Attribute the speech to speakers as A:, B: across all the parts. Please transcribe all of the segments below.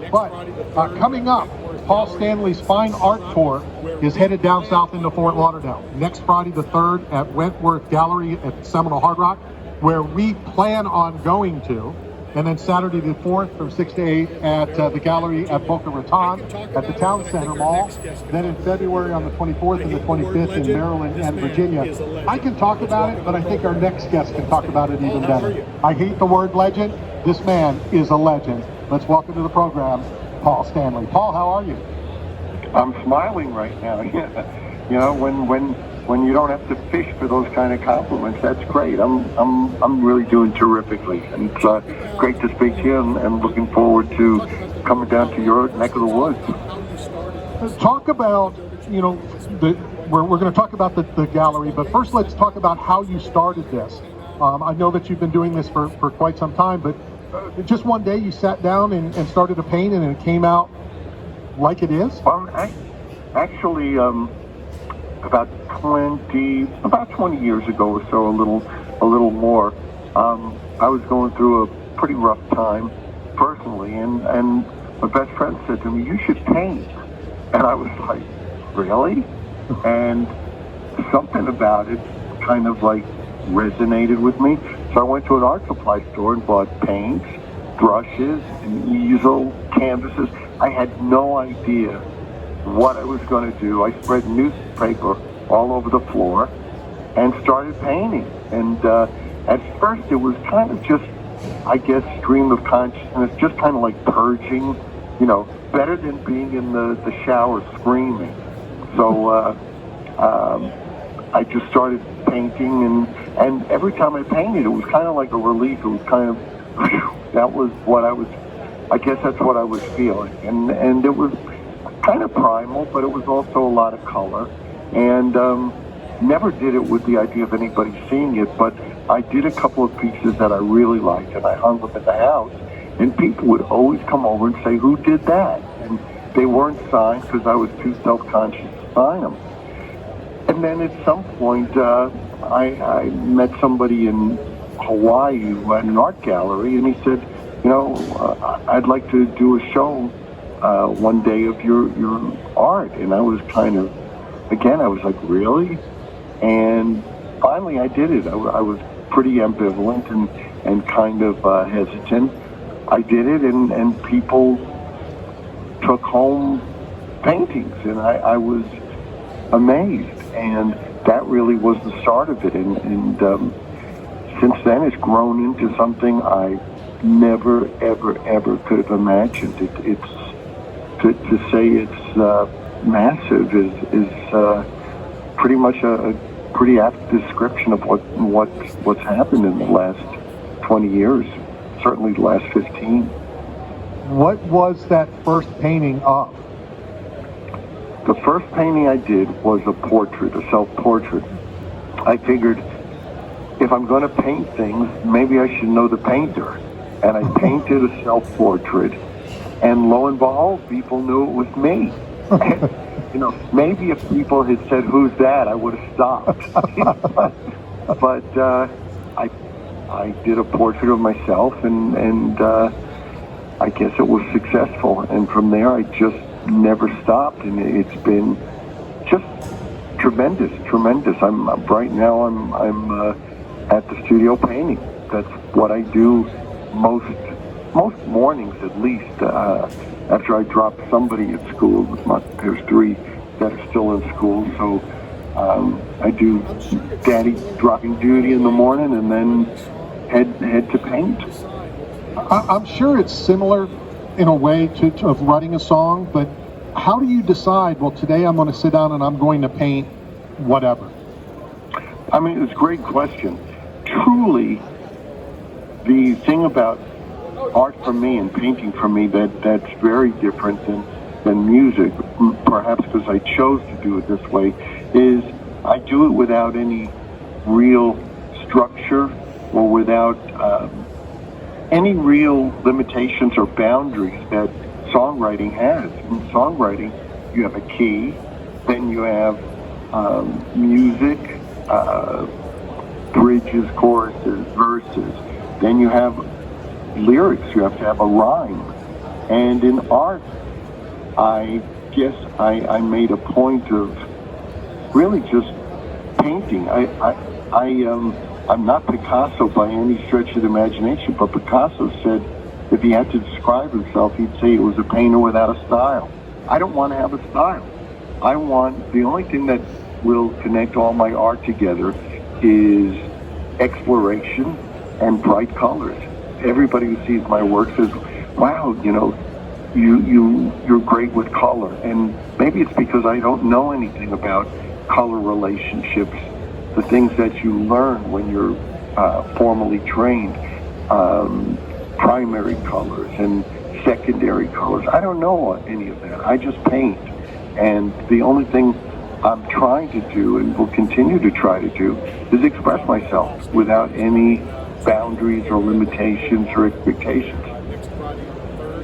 A: But coming up, Paul Stanley's Fine Art Tour is headed down south into Fort Lauderdale. Next Friday the 3rd at Wentworth Gallery at Seminole Hard Rock, where we plan on going to. And then Saturday the 4th from 6 to 8 at the gallery at Boca Raton at the Town Center Mall. Then in February on the 24th and the 25th in Maryland and Virginia. I can talk about it, but I think our next guest can talk about it even better. I hate the word legend. This man is a legend. Let's welcome to the program, Paul Stanley. Paul, how are you?
B: I'm smiling right now. You know, when you don't have to fish for those kind of compliments, that's great. I'm really doing terrifically, and it's great to speak to you, and looking forward to coming down to your neck of the woods.
A: Talk about, you know, we're going to talk about the gallery, but first let's talk about how you started this. I know that you've been doing this for quite some time, but just one day you sat down and started to paint, and it came out like it is?
B: Actually, about 20 years ago or so, a little more, I was going through a pretty rough time personally, and my best friend said to me, "You should paint." And I was like, "Really?" And something about it kind of like resonated with me. So I went to an art supply store and bought paints, brushes, an easel, canvases. I had no idea what I was going to do. I spread newspaper all over the floor and started painting. And at first it was kind of just, I guess, stream of consciousness, just kind of like purging, you know, better than being in the shower screaming. So I just started painting, and every time I painted, it was kind of like a relief. It was kind of, that was what I guess that's what I was feeling. And it was kind of primal, but it was also a lot of color. And never did it with the idea of anybody seeing it, but I did a couple of pieces that I really liked, and I hung them at the house, and people would always come over and say, "Who did that?" And they weren't signed because I was too self-conscious to sign them. And then at some point, I met somebody in Hawaii at an art gallery, and he said, "You know, I'd like to do a show one day of your art." And I was kind of, again, I was like, "Really?" And finally I did it. I was pretty ambivalent and kind of hesitant. I did it, and people took home paintings, and I was amazed. And that really was the start of it. And since then it's grown into something I never, ever, ever could have imagined. It's to say it's massive is pretty much a pretty apt description of what's happened in the last 20 years, certainly the last 15.
A: What was that first painting of?
B: The first painting I did was a portrait, a self-portrait. I figured if I'm going to paint things, maybe I should know the painter. And I painted a self-portrait, and lo and behold, people knew it was me. You know, maybe if people had said, "Who's that?" I would have stopped. but I did a portrait of myself, and I guess it was successful. And from there, I just never stopped, and it's been just tremendous. I'm right now. I'm at the studio painting. That's what I do most mornings, at least. After I drop somebody at school, there's 3 that are still in school, so I do daddy dropping duty in the morning, and then head to paint.
A: I'm sure it's similar in a way of writing a song, but how do you decide, well, today I'm going to sit down and I'm going to paint whatever?
B: I mean, it's a great question. Truly, the thing about art for me and painting for me that's very different than music, perhaps because I chose to do it this way, is I do it without any real structure or without any real limitations or boundaries that songwriting has. In songwriting, you have a key, then you have music, bridges, choruses, verses, then you have lyrics, you have to have a rhyme, And in art, I guess I made a point of really just painting. I'm not Picasso by any stretch of the imagination, but Picasso said if he had to describe himself, he'd say it was a painter without a style. I don't want to have a style. The only thing that will connect all my art together is exploration and bright colors. Everybody who sees my work says, wow, you're great with color. And maybe it's because I don't know anything about color relationships, the things that you learn when you're formally trained, primary colors and secondary colors. I don't know any of that. I just paint. And the only thing I'm trying to do and will continue to try to do is express myself without any boundaries or limitations or expectations.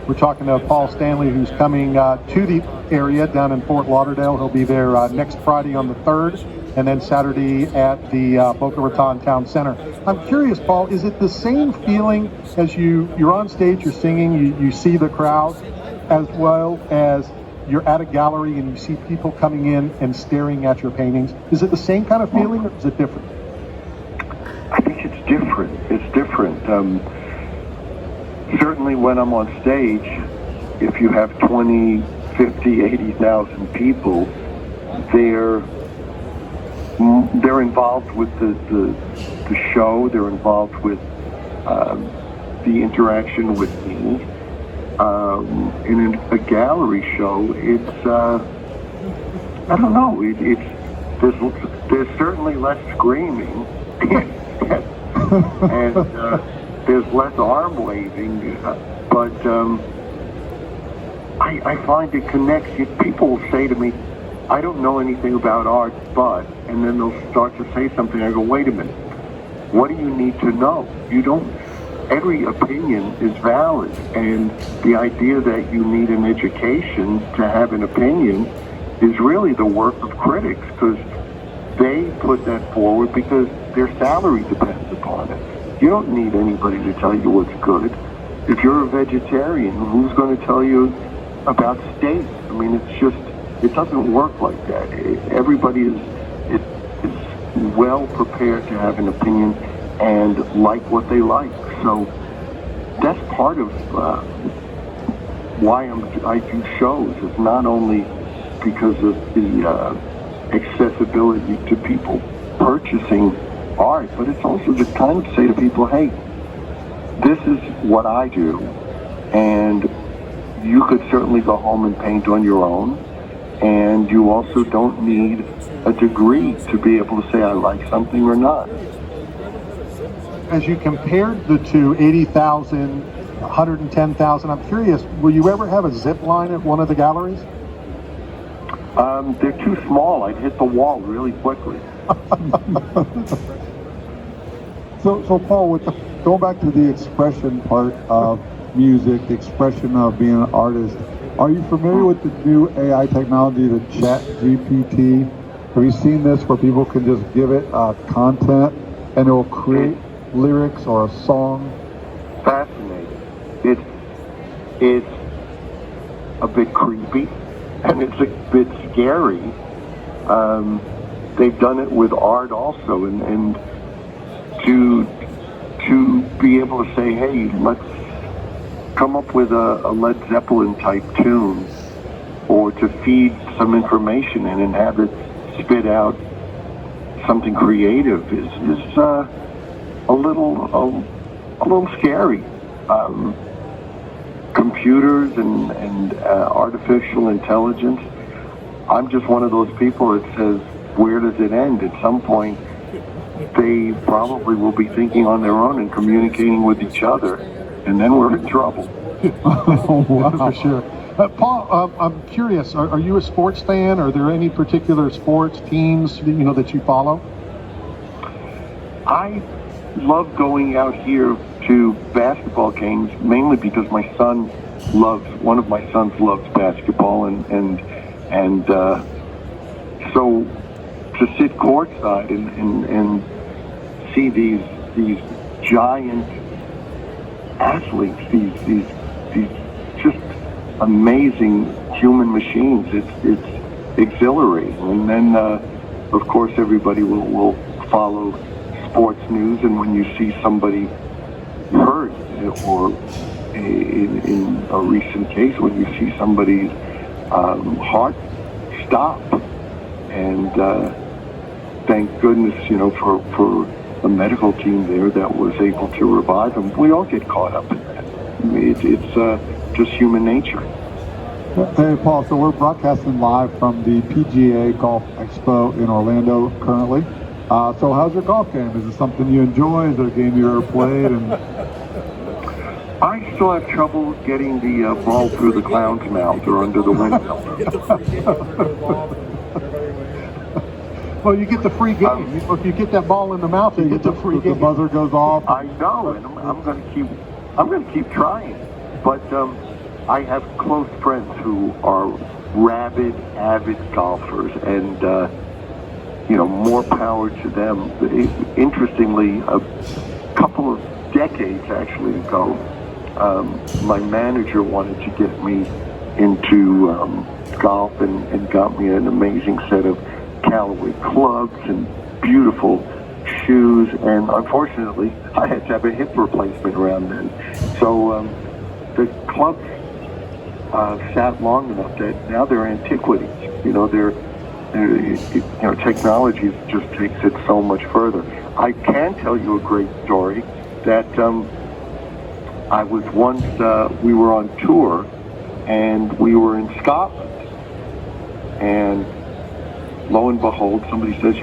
A: We're talking to Paul Stanley, who's coming to the area down in Fort Lauderdale. He'll be there next Friday on the 3rd, and then Saturday at the Boca Raton Town Center. I'm curious, Paul, is it the same feeling as you're on stage, you're singing, you see the crowd, as well as you're at a gallery and you see people coming in and staring at your paintings? Is it the same kind of feeling, or is it different?
B: I think it's different. It's different. Certainly when I'm on stage, if you have 20, 50, 80,000 people, they're involved with the show. They're involved with the interaction with me. In a gallery show, it's I don't know. There's certainly less screaming, and there's less arm waving, but I find it connects. People will say to me, I don't know anything about art, but, and then they'll start to say something. I go, wait a minute, what do you need to know? You don't, every opinion is valid, and the idea that you need an education to have an opinion is really the work of critics, because they put that forward because their salary depends upon it. You don't need anybody to tell you what's good. If you're a vegetarian, who's going to tell you about steak? I mean, it's just, it doesn't work like that. Everybody is well prepared to have an opinion and like what they like. So that's part of why I do shows. It's not only because of the accessibility to people purchasing art, but it's also just time to say to people, hey, this is what I do, and you could certainly go home and paint on your own, and you also don't need a degree to be able to say I like something or not.
A: As you compared the two, 80,000, 110,000, I'm curious, will you ever have a zip line at one of the galleries?
B: They're too small. I'd hit the wall really quickly.
C: So Paul, going back to the expression part of music, the expression of being an artist, are you familiar with the new AI technology, the Chat GPT? Have you seen this where people can just give it content and it will create lyrics or a song?
B: Fascinating. It's a bit creepy and it's a bit scary. They've done it with art also, and to be able to say, hey, let's come up with a Led Zeppelin type tune, or to feed some information in and have it spit out something creative is a little scary. Computers and artificial intelligence. I'm just one of those people that says, where does it end? At some point, they probably will be thinking on their own and communicating with each other, and then we're in trouble.
A: Wow. For sure. Paul, I'm curious, are you a sports fan? Are there any particular sports teams that you follow?
B: I love going out here to basketball games, mainly because one of my sons loves basketball, and so to sit courtside and see these giant athletes, these just amazing human machines. It's exhilarating. And then, of course, everybody will follow sports news, and when you see somebody hurt, or in a recent case, when you see somebody's heart stop, and thank goodness, for the medical team there that was able to revive him. We all get caught up in that. It's just human nature.
C: Hey, Paul, so we're broadcasting live from the PGA Golf Expo in Orlando currently. So how's your golf game? Is it something you enjoy? Is it a game you ever played? And
B: I still have trouble getting the ball through the clown's mouth or under the windmill.
A: Well, you get the free game. If you get that ball in the mouth, you get the free game.
C: The buzzer goes off.
B: I know, and I'm going to keep trying. But I have close friends who are rabid, avid golfers, and more power to them. Interestingly, a couple of decades actually ago, my manager wanted to get me into golf and got me an amazing set of Callaway clubs and beautiful shoes, and unfortunately I had to have a hip replacement around then. So the clubs sat long enough that now they're antiquities. Technology just takes it so much further. I can tell you a great story that I was once, we were on tour, and we were in Scotland, and lo and behold, somebody says,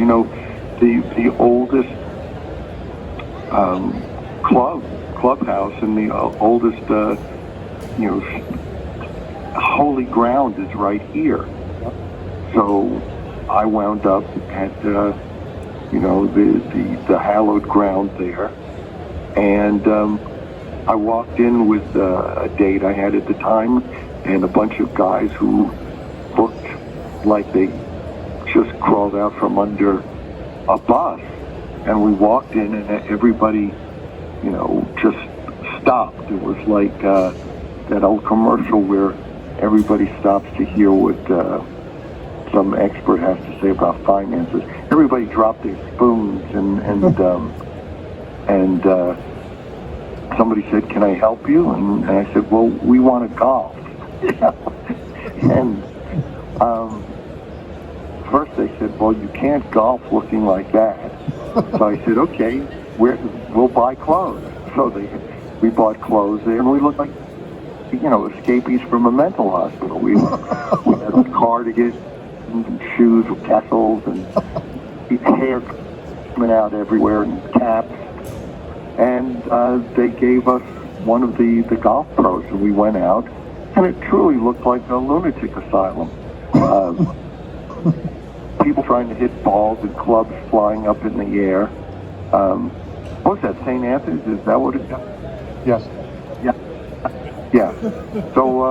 B: the oldest clubhouse and the oldest, holy ground is right here. So I wound up at, the hallowed ground there, and I walked in with a date I had at the time, and a bunch of guys who looked like they just crawled out from under a bus, and we walked in, and everybody, just stopped. It was like that old commercial where everybody stops to hear what some expert has to say about finances. Everybody dropped their spoons, and somebody said, "Can I help you?" And I said, "Well, we want to golf." And first they said, "Well, you can't golf looking like that." So I said, "Okay, we'll buy clothes." So we bought clothes there, and we looked like, escapees from a mental hospital. We had a cardigan, and shoes with tassels, and hair coming out everywhere, and caps. And they gave us one of the golf pros, and we went out, and it truly looked like a lunatic asylum. People trying to hit balls and clubs flying up in the air. What was that, St. Anthony's? Is that what it is?
A: Yes.
B: Yeah. So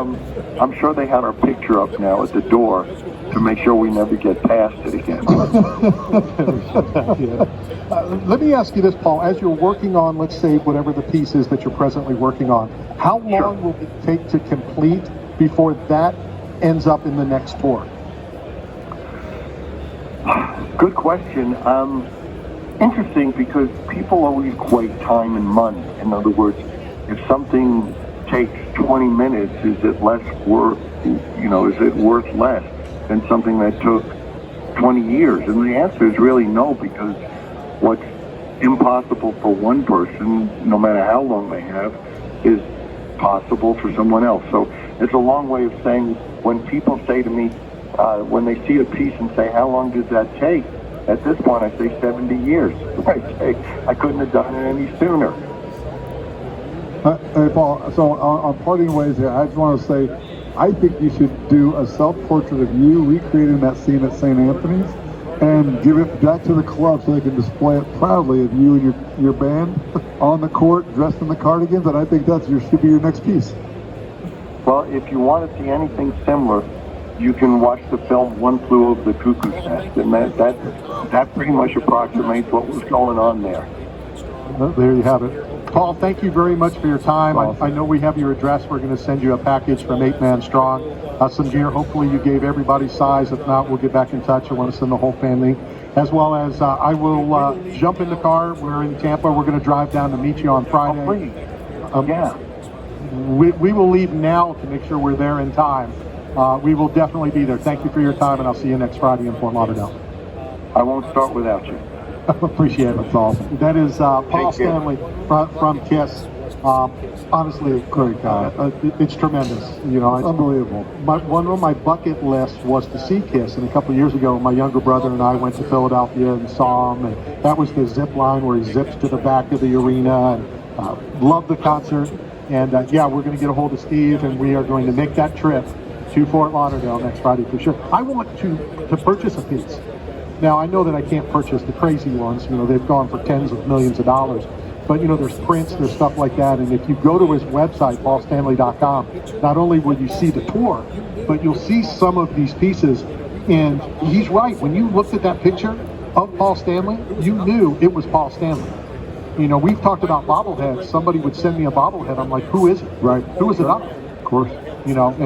B: I'm sure they have our picture up now at the door to make sure we never get past it again.
A: Let me ask you this, Paul. As you're working on, let's say, whatever the piece is that you're presently working on, how long will it take to complete before that ends up in the next tour?
B: Good question. Interesting, because people always equate time and money. In other words, if something takes 20 minutes, is it worth less than something that took 20 years? And the answer is really no, because what's impossible for one person, no matter how long they have, is possible for someone else. So it's a long way of saying, when people say to me, when they see a piece and say, "How long does that take?" At this point, I say 70 years. I say, I couldn't have done it any sooner.
C: Hey, Paul, so on parting ways here, I just want to say, I think you should do a self-portrait of you recreating that scene at St. Anthony's and give it back to the club so they can display it proudly of you and your band on the court dressed in the cardigans, and I think should be your next piece.
B: Well, if you want to see anything similar, you can watch the film One Flew Over the Cuckoo's Nest, and that pretty much approximates what was going on there.
A: There you have it. Paul, thank you very much for your time.
C: Awesome.
A: I know we have your address. We're going to send you a package from 8 Man Strong. Some gear. Hopefully you gave everybody size. If not, we'll get back in touch. I want to send the whole family. As well as I will jump in the car. We're in Tampa. We're going to drive down to meet you on Friday.
B: Oh, please. Yeah.
A: We will leave now to make sure we're there in time. We will definitely be there. Thank you for your time, and I'll see you next Friday in Fort Lauderdale.
B: I won't start without you.
A: Appreciate it. That's awesome. That is Paul Stanley from KISS. Honestly,
C: Great guy.
A: it's tremendous. You know, it's
C: Unbelievable.
A: one of my bucket lists was to see KISS, and a couple of years ago, my younger brother and I went to Philadelphia and saw him, and that was the zip line where he zips to the back of the arena, and loved the concert. And yeah, we're going to get a hold of Steve, and we are going to make that trip to Fort Lauderdale next Friday for sure. I want to purchase a piece. Now, I know that I can't purchase the crazy ones. You know, they've gone for tens of millions of dollars. But, you know, there's prints, there's stuff like that. And if you go to his website, paulstanley.com, not only will you see the tour, but you'll see some of these pieces. And he's right. When you looked at that picture of Paul Stanley, you knew it was Paul Stanley. You know, we've talked about bobbleheads. Somebody would send me a bobblehead. I'm like, who is it?
C: Right.
A: Who is it up?
C: Of course.
A: You know, and